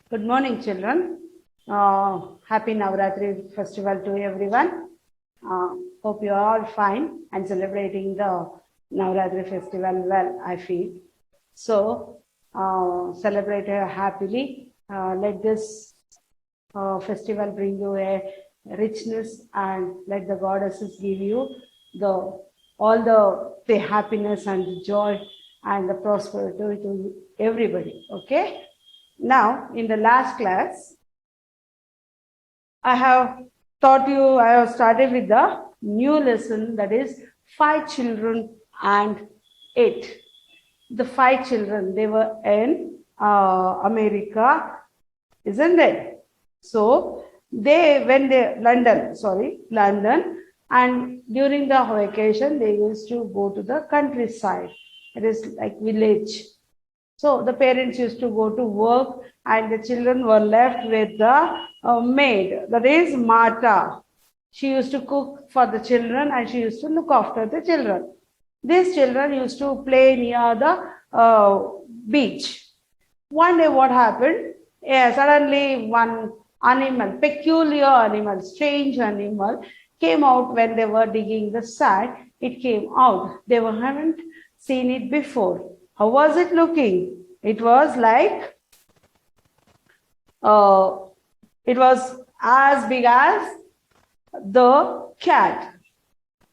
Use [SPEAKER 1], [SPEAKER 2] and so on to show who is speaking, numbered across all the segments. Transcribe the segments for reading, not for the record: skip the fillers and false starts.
[SPEAKER 1] Good morning, children. Happy Navratri festival to everyone. Hope you are all fine and celebrating the Navratri festival well, I feel. So, celebrate happily. Let this festival bring you a richness, and let the goddesses give you all the happiness and the joy and the prosperity to everybody. Okay. Now, in the last class, I have started with the new lesson, that is 5 children and 8. The 5 children, they were in America, isn't it? So, London, and during the vacation, they used to go to the countryside. It is like village. So the parents used to go to work and the children were left with the maid, that is Martha. She used to cook for the children and she used to look after the children. These children used to play near the beach. One day what happened? Suddenly one animal, peculiar animal, strange animal came out when they were digging the sand. It came out. They haven't seen it before. How was it looking? It was like, it was as big as the cat.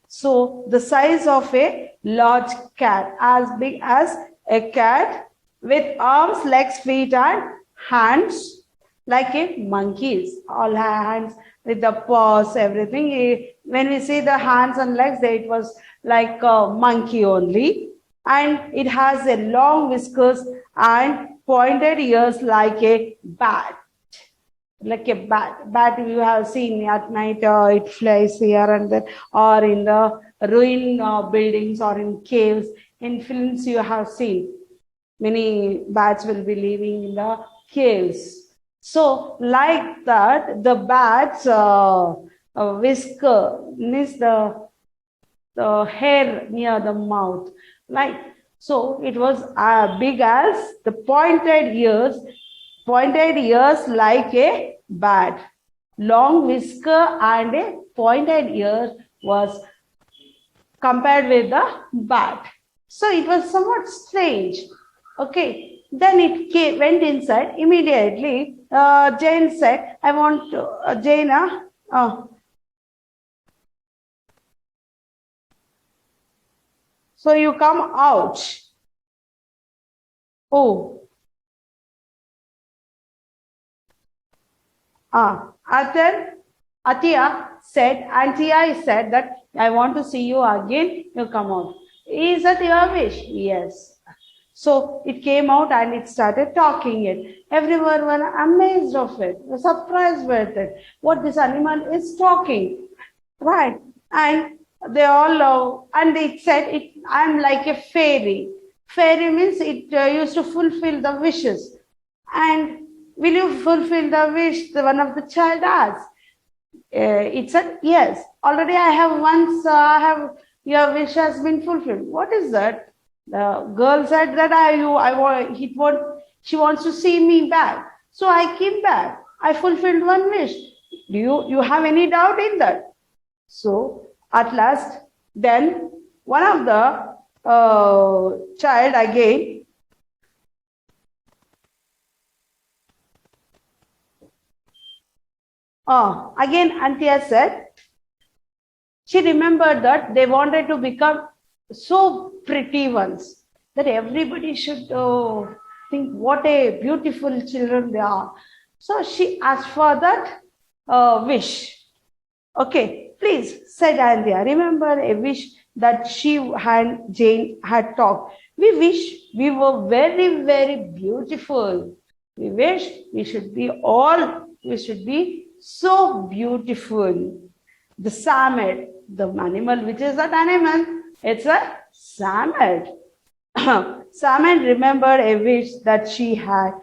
[SPEAKER 1] So the size of a large cat, as big as a cat, with arms, legs, feet, and hands like a monkey's. All hands with the paws, everything. When we see the hands and legs, it was like a monkey only. And it has a long whiskers and pointed ears like a bat. Like a bat you have seen at night, it flies here and there, or in the ruin buildings or in caves. In films you have seen many bats will be living in the caves. So like that, the bats whisker means the hair near the mouth, like so it was big as the pointed ears like a bat. Long whisker and a pointed ear was compared with the bat. So it was somewhat strange. Okay. Then it went inside. Immediately, Jane said, I want to, Jane, so you come out. Oh. And then Atia said that I want to see you again. You come out. Is that your wish? Yes. So it came out and it started talking it. Everyone were amazed of it, surprised with it. What this animal is talking, right? And they all and it said, I'm like a fairy. Fairy means it used to fulfill the wishes. And will you fulfill the wish? One of the child asked. It said, yes. Already I have once, your wish has been fulfilled. What is that? The girl said that she wants to see me back. So I came back. I fulfilled one wish. Do you have any doubt in that? So at last, then one of the child again, again Antia said, she remembered that they wanted to become so pretty ones, that everybody should think what a beautiful children they are. So she asked for that wish. Okay, please, said Antia, remember a wish that she and Jane had talked. We wish we were very, very beautiful. We wish we should be so beautiful. The salmon, the animal, which is that animal? It's a salmon. Salmon remembered a wish that she had.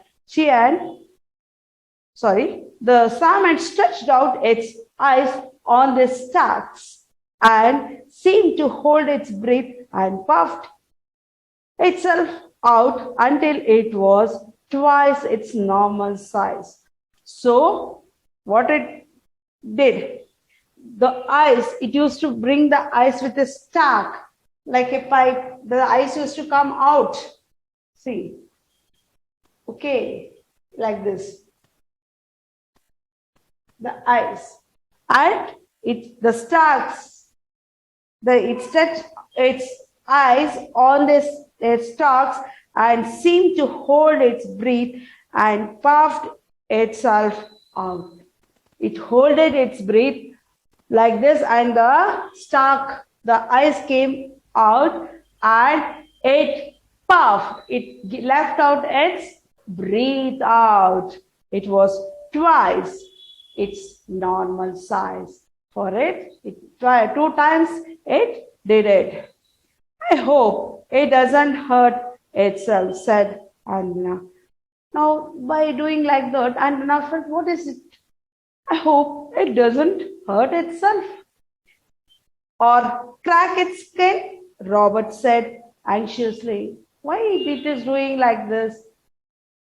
[SPEAKER 1] The salmon stretched out its eyes on the stalks and seemed to hold its breath and puffed itself out until it was twice its normal size. So, what it did, the ice, it used to bring the ice with a stack, like a pipe. The ice used to come out. See, okay, like this, the ice. And the stacks, it stretched its eyes on this stalks and seemed to hold its breath and puffed itself out. It holded its breath like this, and the ice came out and it puffed. It left out its breath out. It was twice its normal size. For it two times it did it. I hope it doesn't hurt itself, said Anjana. Now, by doing like that, Anjana felt, what is it? I hope it doesn't hurt itself or crack its skin, Robert said anxiously. Why it is doing like this?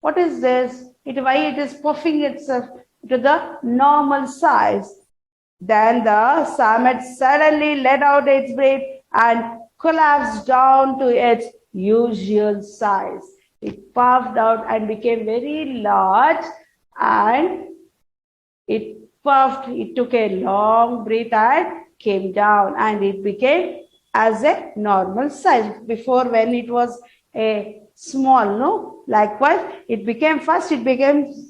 [SPEAKER 1] What is this? Why it is puffing itself to the normal size? Then the salmon suddenly let out its breath and collapsed down to its usual size. It puffed out and became very large, and it puffed, it took a long breath and came down, and it became as a normal size. Before, when it was a small, no? Likewise, it became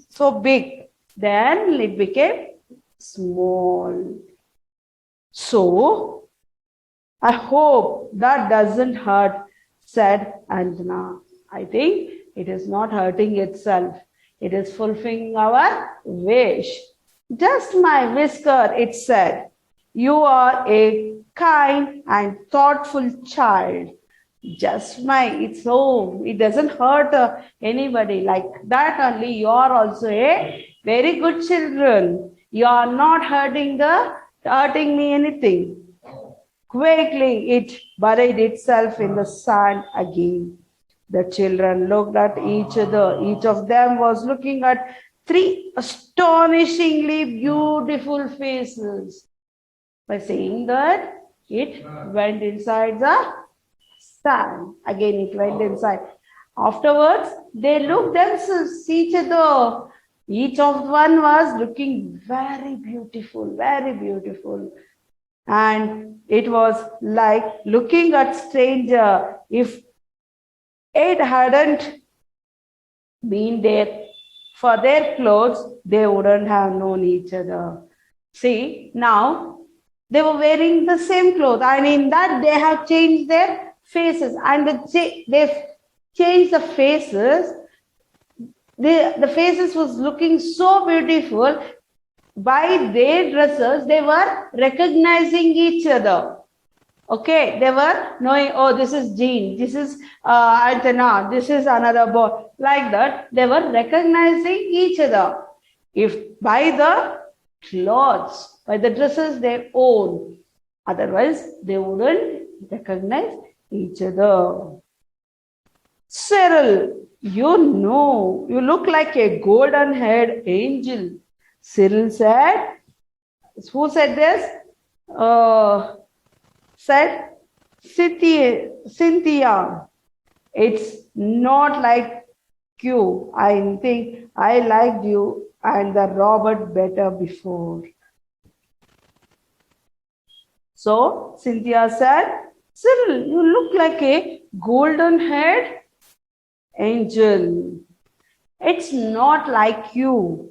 [SPEAKER 1] so big. Then it became small. So, I hope that doesn't hurt, said Anjana. I think it is not hurting itself. It is fulfilling our wish. Just my whisker, it said. You are a kind and thoughtful child. Just my, it's so, it doesn't hurt anybody. Like that only, you are also a very good children. You are not hurting me anything. Quickly, it buried itself in the sand again. The children looked at each other. Each of them was looking at three astonishingly beautiful faces. By saying that, it went inside the sand. Again, it went inside. Afterwards, they looked themselves, each other. Each of one was looking very beautiful, very beautiful. And it was like looking at stranger. If it hadn't been there for their clothes, they wouldn't have known each other. See, now they were wearing the same clothes, and in that they have changed their faces, and they changed the faces. The faces was looking so beautiful. By their dresses, they were recognizing each other. Okay, they were knowing, oh, this is Jean, this is Anjana, this is another boy. Like that, they were recognizing each other. If by the clothes, by the dresses they own, otherwise they wouldn't recognize each other. Cyril, you look like a golden-haired angel. Cyril said. Who said this? Said Cynthia. It's not like you. I think I liked you and the Robert better before. So Cynthia said, Cyril, you look like a golden-haired angel. It's not like you.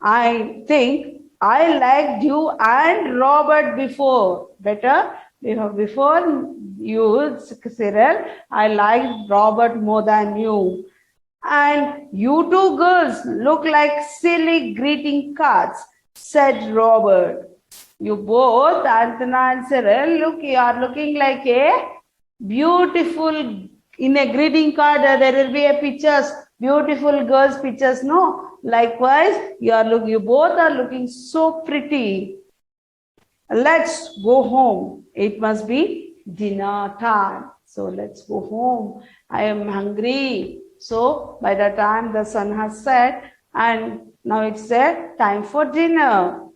[SPEAKER 1] I think I liked you and Robert before. Better? Before you, Cyril, I liked Robert more than you. And you two girls look like silly greeting cards, said Robert. You both, Anjana and Cyril, you are looking like a beautiful, in a greeting card, there will be a pictures, beautiful girls pictures, no? Likewise, you both are looking so pretty. Let's go home. It must be dinner time. So let's go home. I am hungry. So by the time the sun has set, and now it's time for dinner.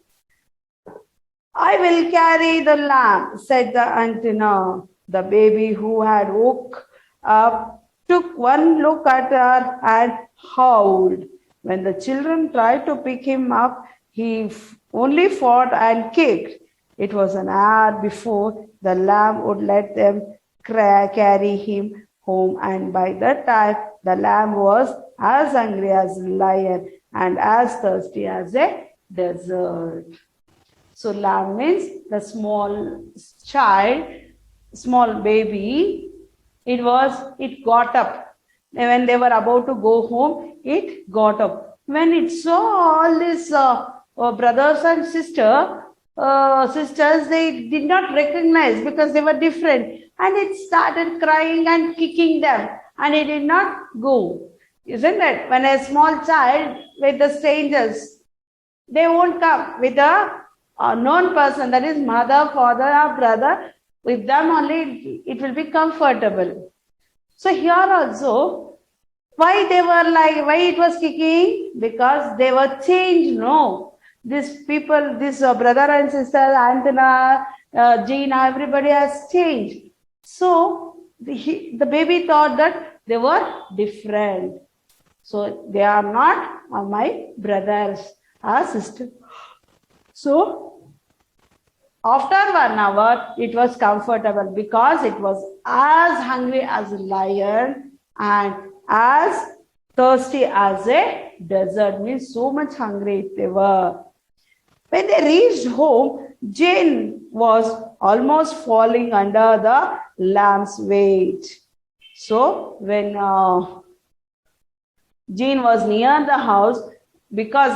[SPEAKER 1] I will carry the lamb, said the antenna. The baby, who had woke up, took one look at her and howled. When the children tried to pick him up, he only fought and kicked. It was an hour before the lamb would let them carry him home, and by that time the lamb was as hungry as a lion and as thirsty as a desert. So lamb means the small child, small baby. It got up. When they were about to go home, it got up. When it saw all these brothers and sisters, they did not recognize because they were different. And it started crying and kicking them. And it did not go. Isn't it? When a small child with the strangers, they won't come with a known person, that is mother, father, or brother. With them only it will be comfortable. So here also, why it was kicking? Because they were changed, no? These people, this brother and sister, Antenna, Gina, everybody has changed. So the baby thought that they were different. So they are not my brothers or sisters. So after 1 hour, it was comfortable because it was as hungry as a lion and as thirsty as a desert. Means so much hungry they were. When they reached home, Jane was almost falling under the lamb's weight. So when Jane was near the house, because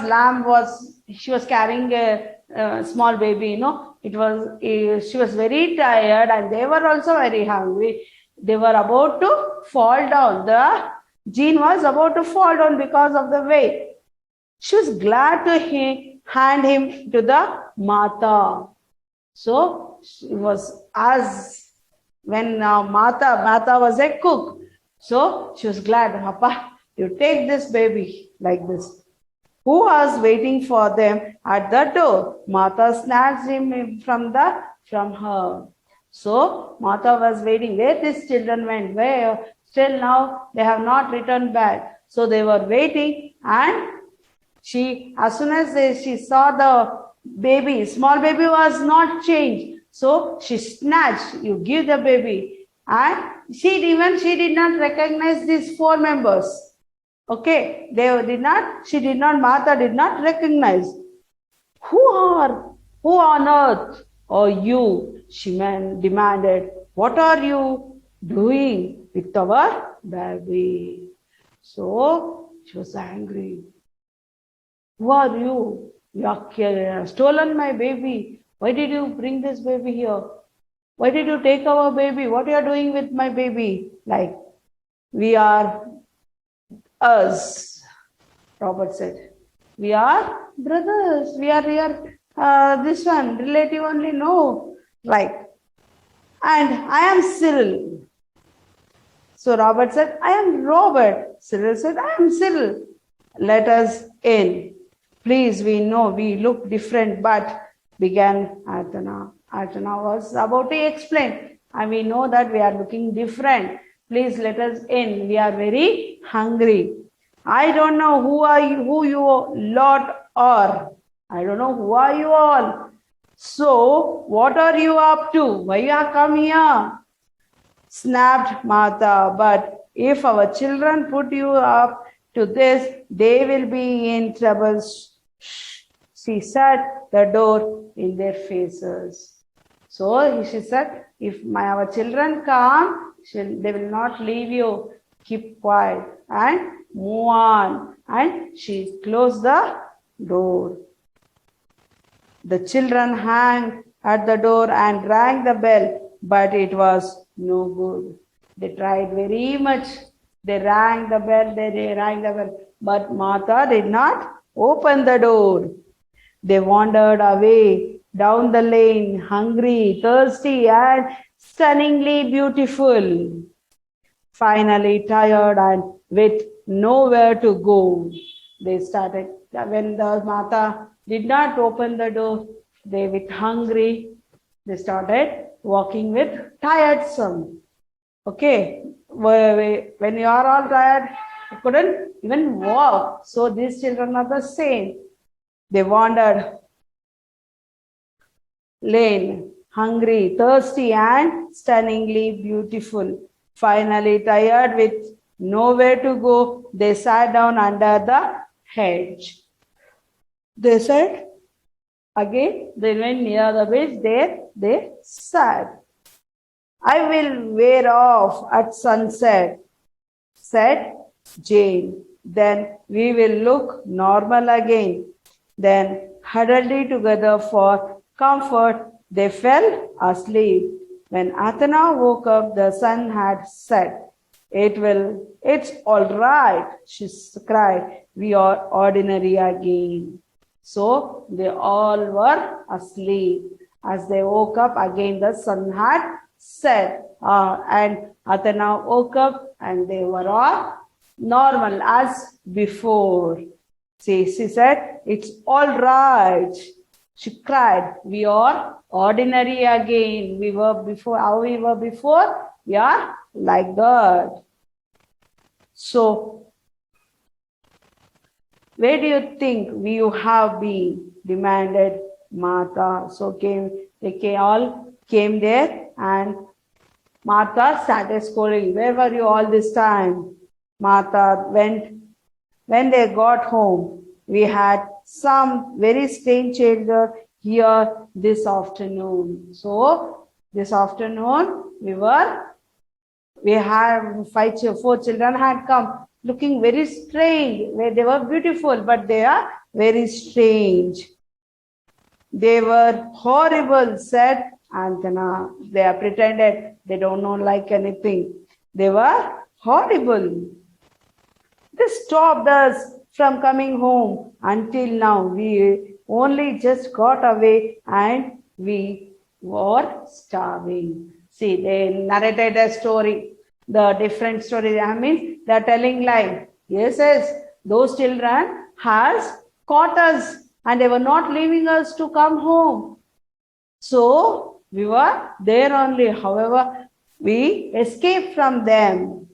[SPEAKER 1] she was carrying a small baby, she was very tired and they were also very hungry. They were about to fall down. Jane was about to fall down because of the weight. She was glad to hand him to the Martha. So she was when Martha was a cook. So she was glad, Papa, you take this baby like this. Who was waiting for them at the door? Martha snatched him from her. So Martha was waiting. Where these children went? Where? Still now they have not returned back. So they were waiting, and as soon as she saw the baby, small baby was not changed. So she snatched, you give the baby. And she did not recognize these 4 members. Okay, Martha did not recognize. Who on earth are you? She demanded. What are you doing with our baby? So she was angry. Who are you? You have stolen my baby. Why did you bring this baby here? Why did you take our baby? What are you doing with my baby? Like, we are us, Robert said. We are brothers. We are here, this one, relative only, no. Right. And I am Cyril. So Robert said, I am Robert. Cyril said, I am Cyril. Let us in. Please, we know we look different, but began Artana. Artana was about to explain. And we know that we are looking different. Please let us in. We are very hungry. I don't know who you lot are. I don't know who are you all. So, what are you up to? Why you have come here? Snapped Martha. But if our children put you up to this, they will be in trouble. She shut the door in their faces. So she said, if our children come, they will not leave you. Keep quiet and move on. And she closed the door. The children hung at the door and rang the bell, but it was no good. They tried very much. They rang the bell, but Martha did not open the door. They wandered away down the lane, hungry, thirsty, and stunningly beautiful. Finally, tired and with nowhere to go. They started, when the Mata did not open the door, they with hungry, they started walking with tiresome. Okay, when you are all tired, you couldn't even walk. So these children are the same. They wandered lane, hungry, thirsty, and stunningly beautiful. Finally, tired with nowhere to go, they sat down under the hedge. They said, again, they went near the bridge, there they sat. I will wear off at sunset, said Jane. Then we will look normal again. Then, huddled together for comfort, they fell asleep. When Athena woke up, the sun had set. It's all right, she cried. We are ordinary again. So they all were asleep. As they woke up, again the sun had set. And Athena woke up and they were all normal as before. See, she said, it's all right. She cried, we are ordinary again. We were before, how we were before, we are like that. So, where do you think we have been? Demanded Martha. So they all came there and Martha started scolding. Where were you all this time? Martha went. When they got home, we had some very strange children here this afternoon. So this afternoon we had four children had come looking very strange. They were beautiful, but they are very strange. They were horrible, said Anthena. They are pretended they don't know like anything. They were horrible. They stopped us from coming home until now. We only just got away and we were starving. See, they narrated a story, the different story. I mean, they're telling lie. Yes, those children has caught us and they were not leaving us to come home. So we were there only. However, we escaped from them.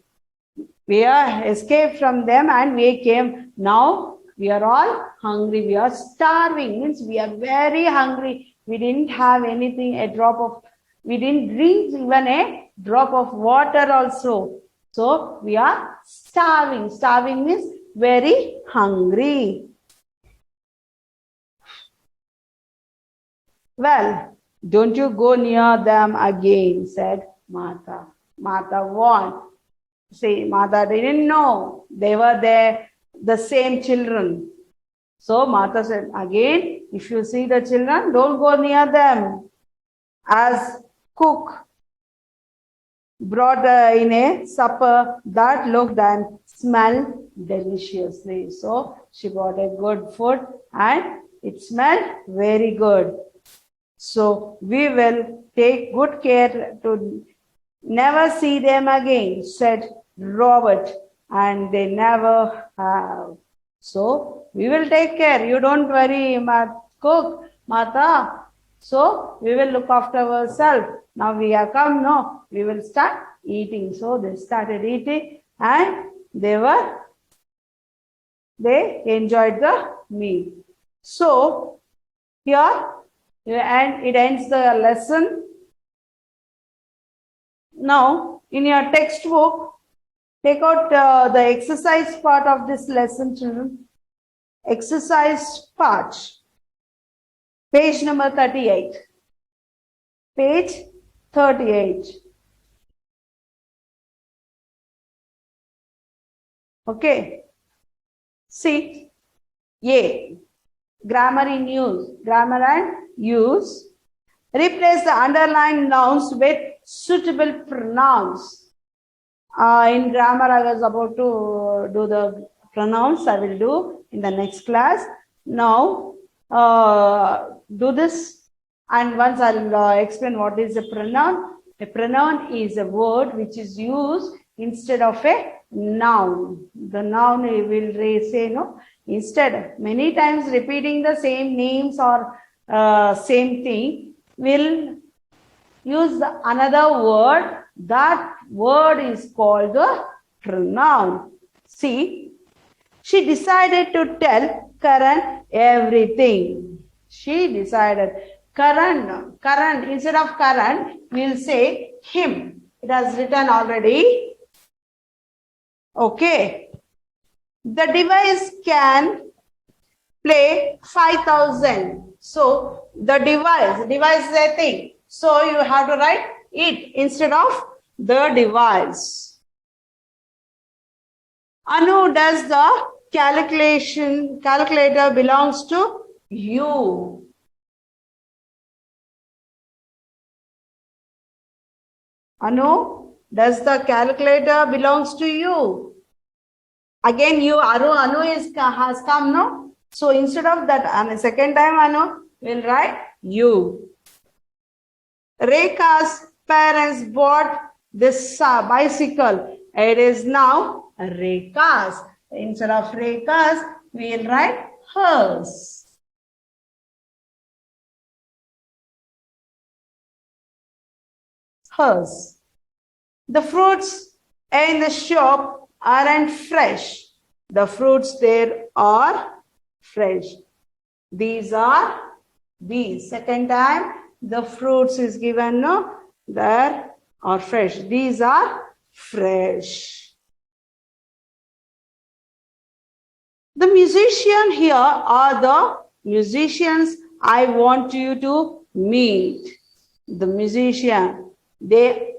[SPEAKER 1] We are escaped from them and we came. Now we are all hungry. We are starving. Means we are very hungry. We didn't have anything, we didn't drink even a drop of water also. So we are starving. Starving means very hungry. Well, don't you go near them again, said Martha. Martha warned. See, Martha didn't know. They were there, the same children. So Martha said, again, if you see the children, don't go near them. As cook brought in a supper that looked and smelled deliciously. So she brought a good food and it smelled very good. So we will take good care to never see them again, said Robert, and they never have. So we will take care. You don't worry, cook, Martha. So we will look after ourselves. Now we have come, no, we will start eating. So they started eating and they enjoyed the meal. So here, and it ends the lesson. Now, in your textbook, take out the exercise part of this lesson, children. Exercise part. Page number 38. Page 38. Okay. See, A. Grammar in use. Grammar and use. Replace the underlined nouns with suitable pronouns. In grammar, I was about to do the pronouns. I will do in the next class. Now, do this, and once I'll explain what is a pronoun. A pronoun is a word which is used instead of a noun. The noun we will say no. Instead, many times repeating the same names or same thing, will use another word. That word is called the pronoun. See, she decided to tell Karan everything. She decided. Karan, instead of Karan, we'll say him. It has written already. Okay. The device can play 5,000. So, the device is a thing. So, you have to write it instead of the device. Anu, does the calculator belongs to you? Anu, does the calculator belongs to you? Again, you, Anu has come, no? So instead of that, and second time, Anu will write you. Rekha's parents bought this bicycle. It is now Rekha's. Instead of Rekha's, we will write hers. Hers. The fruits in the shop aren't fresh. The fruits there are fresh. These are these. Second time, the fruits is given, no? There are fresh. These are fresh. The musician here are the musicians I want you to meet. The musician, they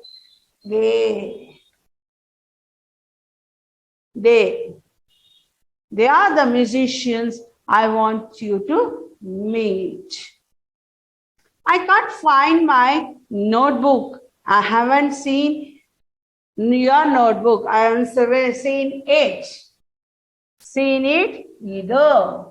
[SPEAKER 1] are the musicians I want you to meet. I can't find my notebook. I haven't seen your notebook. I haven't seen it. Seen it either.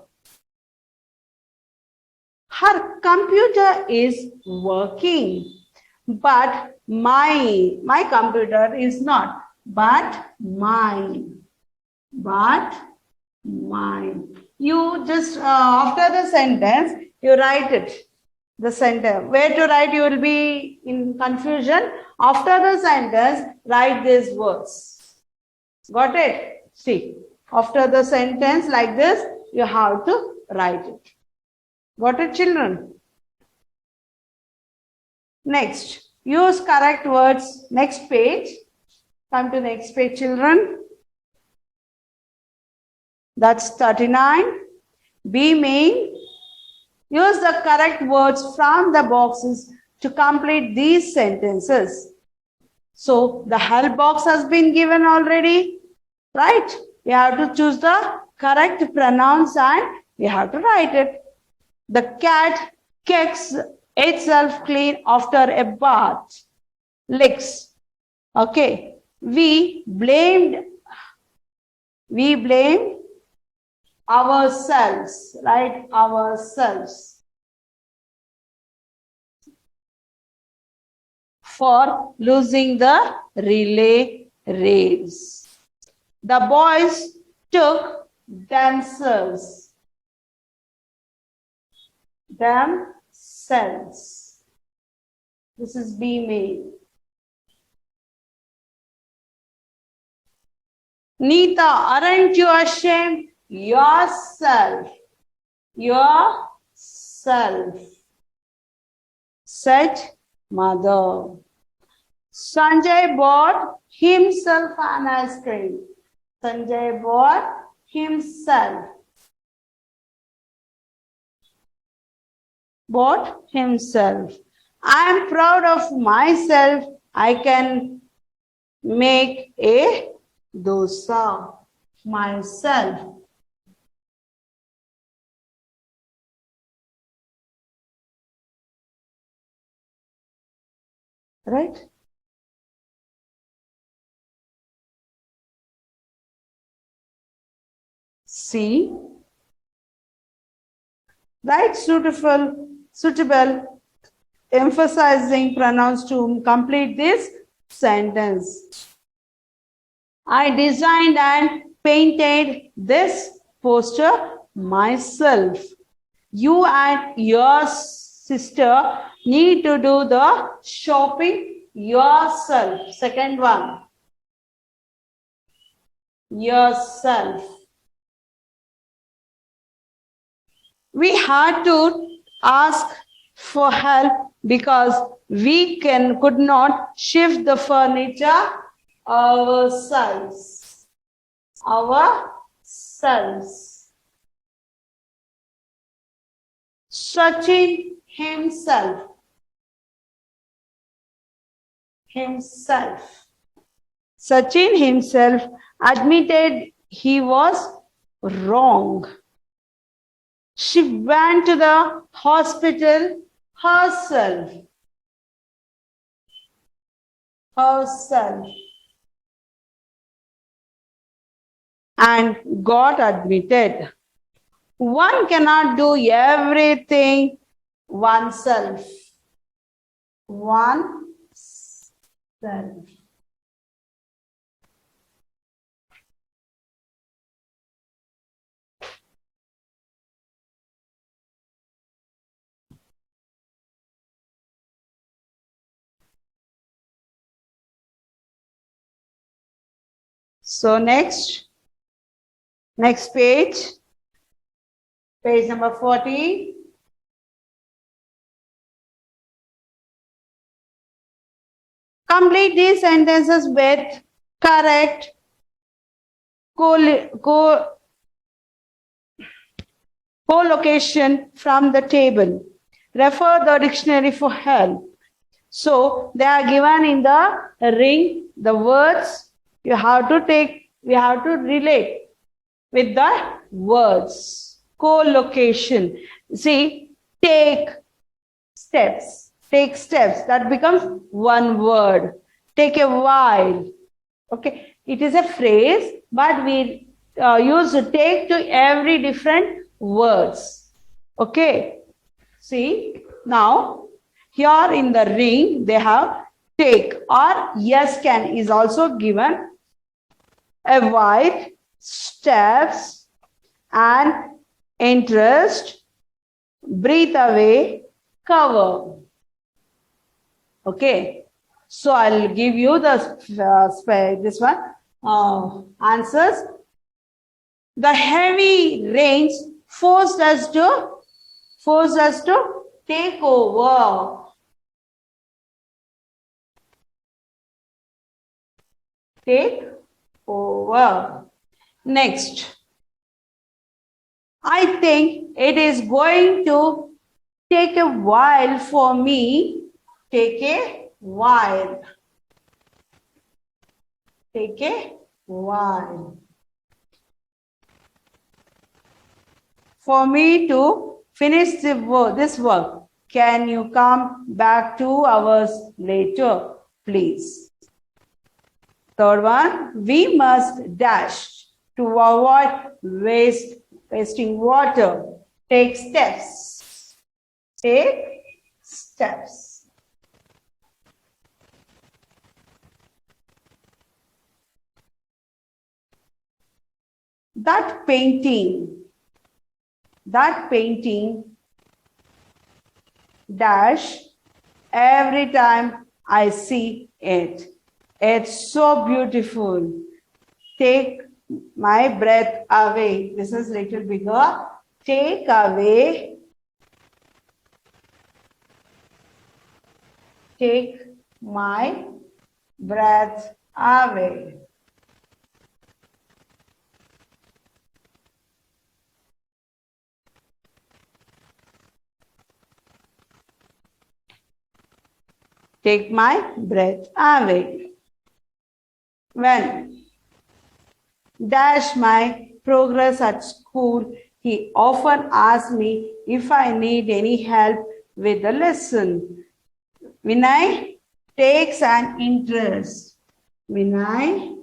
[SPEAKER 1] Her computer is working, but my computer is not. But mine. You just after the sentence you write it. The sentence. Where to write you will be in confusion. After the sentence, write these words. Got it? See. After the sentence like this, you have to write it. Got it, children? Next, use correct words. Next page. Come to next page, children. That's 39. Be main. Use the correct words from the boxes to complete these sentences. So, the help box has been given already, right? We have to choose the correct pronouns and we have to write it. The cat kicks itself clean after a bath. Licks. Okay. We blamed ourselves, right? Ourselves. For losing the relay race. The boys took themselves. This is be made. Neeta, aren't you ashamed? Yourself. Said mother. Sanjay bought himself an ice cream. Sanjay bought himself. I am proud of myself. I can make a dosa myself. Right? C. Write suitable, emphasizing pronouns to complete this sentence. I designed and painted this poster myself. You and your sister need to do the shopping yourself. Second one, yourself. We had to ask for help because we could not shift the furniture ourselves. Ourselves. Sachin himself. Sachin himself admitted he was wrong. She went to the hospital herself. And got admitted. One cannot do everything oneself. Oneself. So next page, page number 40. Complete these sentences with correct co-location from the table. Refer the dictionary for help. So they are given in the ring, the words you have to relate with the words. Co-location. See, take steps. That becomes one word. Take a while. Okay, it is a phrase, but we use take to every different words. Okay, see now here in the ring they have take or yes can is also given. Avoid, steps, and interest, breathe away, cover. Okay, so I'll give you the this one answers. The heavy rains forced us to take over. Take over. Next, I think it is going to take a while for me. Take a while. Take a while. For me to finish this work. Can you come back 2 hours later, please? Third one, we must dash to avoid wasting water. Take steps. Take steps. That painting dash every time I see it. It's so beautiful. Take my breath away. This is little bigger. Take away. Take my breath away. Take my breath away. When dash my progress at school, he often asks me if I need any help with the lesson. Vinay takes an interest. Vinay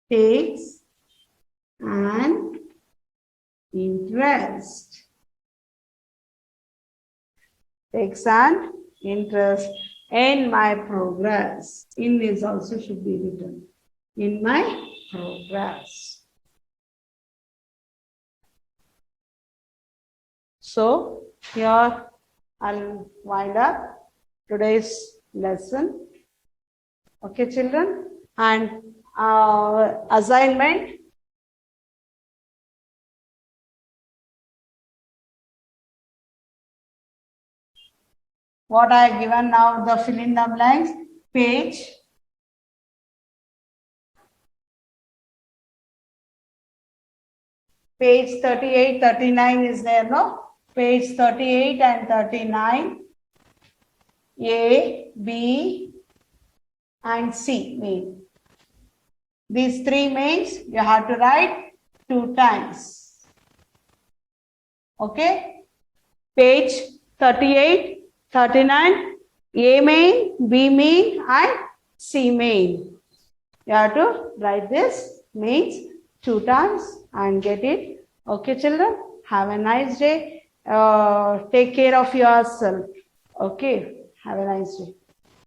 [SPEAKER 1] takes an interest. Takes an interest in my progress. In this also should be written. in my progress. So here I'll wind up today's lesson. Okay, children, and assignment. What I have given now, the fill in the blanks, page 38, 39 is there, no? Page 38 and 39, A, B, and C main. These three mains you have to write 2 times. Okay? Page 38, 39, A main, B main, and C main. You have to write this mains 2 times and get it. Okay, children? Have a nice day. Take care of yourself. Okay? Have a nice day.